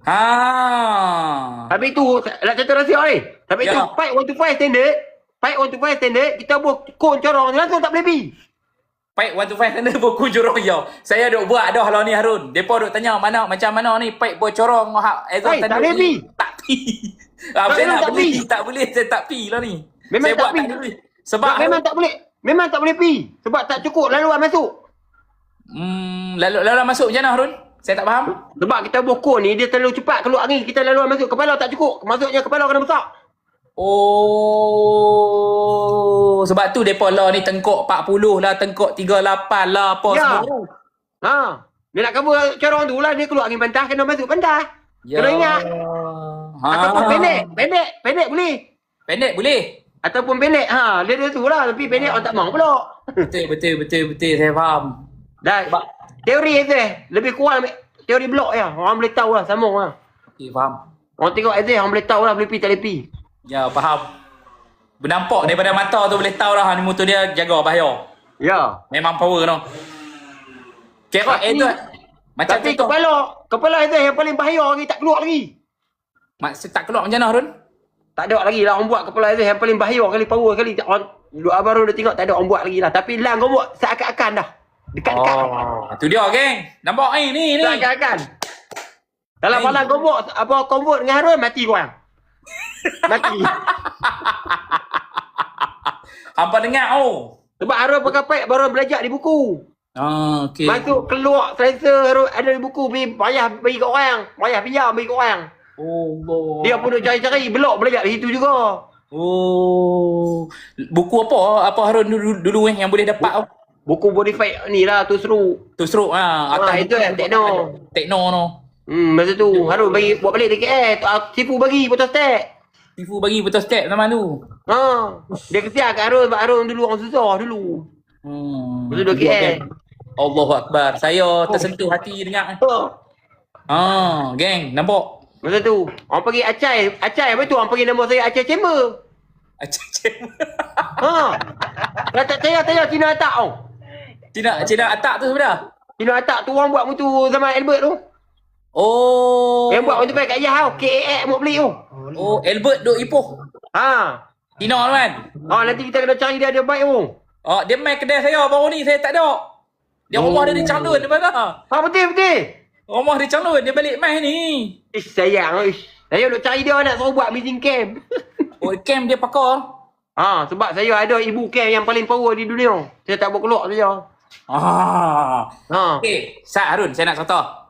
Ha. Habis tu, nak cerita rahsia ni. Habis tu, Ya. pipe 125 standard. Pipe 125 standard, kita buat kon corong, langsung tak boleh pergi. Pipe 125 sana buku jorong yo. Saya duk buat dah lah ni Harun. Depa duk tanya macam mana ni pipe bocorong hak exhaust Tak boleh pergi. Tak pi. Ah, Tak saya boleh, nak tak beli, pi. tak boleh saya tak pi lah ni. Memang Saya tak buat pi. tak boleh. Sebab Memang tak boleh. Memang tak boleh pergi. Sebab tak cukup laluan masuk. lalu masuk macam mana Harun? Saya tak faham. Sebab kita buat kon ni, dia terlalu cepat keluar angin. Kita laluan masuk. Kepala tak cukup. Masuknya kepala kena besar. Oh, sebab tu depa lah ni tengkok 40 lah, tengkok 38 lah apa Ya. semua. Ha. Dia nak cover corong tu lah. Dia keluar angin pantas, kena masuk pantas. Ya. Kena ingat. Ha. Ataupun pendek boleh. Pendek boleh. Ataupun pendek. Ha, dia tu lah. Tapi pendek orang tak mau pula. Betul saya faham. Dah. Teori itu lebih kurang teori blok ya. Orang boleh tahu lah, sambung lah. Okey, faham. Orang tengok Azir, orang boleh tahu lah boleh pi tak boleh pi. Ya, faham. Bernampak daripada mata tu boleh tahu lah ni motor dia jaga bahaya. Ya. Memang power tu. Kira Tapi- tu macam Tapi tu. kepala Azir yang paling bahaya lagi tak keluar lagi. Maksud tak keluar macam mana Harun? Tak ada lagi lah orang buat kepala Azir yang paling bahaya kali, power kali. Orang baru dia tengok tak ada orang buat lagi lah. Tapi lang kau buat seakan-akan dah. Dekat-dekat. Tu dia geng. Nampak ni. Seakan-akan. Dalam malam kau buat apa convert dengan Harun mati korang. Mati. Hampa dengar Sebab Harun pakai pipe baru belajar di buku. okey. Masuk keluar sensor Harun ada di buku, payah bagi kat orang. Payah pinjam bagi kat orang. Allah. Dia pun duk cari-cari blok belajar di situ juga. Oh. Buku apa? Apa Harun dulu yang boleh dapat Buku modified ni lah tu seru. Tu seruk atas Itu tekno. Tekno no. Masa tu Harun bagi buat balik di KL. Tipu bagi putus tek. Tifu bagi betul step zaman tu. Ha. Dia kesian kat Harun sebab Harun dulu orang susah dulu. Masa tu KL. Allahu Akbar. Saya tersentuh hati dengar. Geng, nampak? Masa tu orang pergi Acai. Acai apa tu? Orang pergi nama saya Acai Chamber. Acem. Ha. Kalau tak tanya Cina Atak tau. Cina atak tu sebenarnya. Cina Atak tu orang buat mutu zaman Albert tu. Oh. Yang buat mutu kat Yah tau. KAX mau beli tu. Oh, Albert duk Ipoh. Ha. Cina tu kan? Nanti kita kena cari dia ada baik tu. Oh, dia main kedai saya baru ni, saya tak ada. Dia rumah dia di Changlun dia mana? Ha betul. Rumah di Changlun, dia balik main ni. Sayang. Saya nak cari dia nak suruh buat meeting camp. Oh, camp dia pakar. Sebab saya ada ibu camp yang paling power di dunia. Saya tak boleh keluar saja. Okey, Sat Harun, saya nak contoh.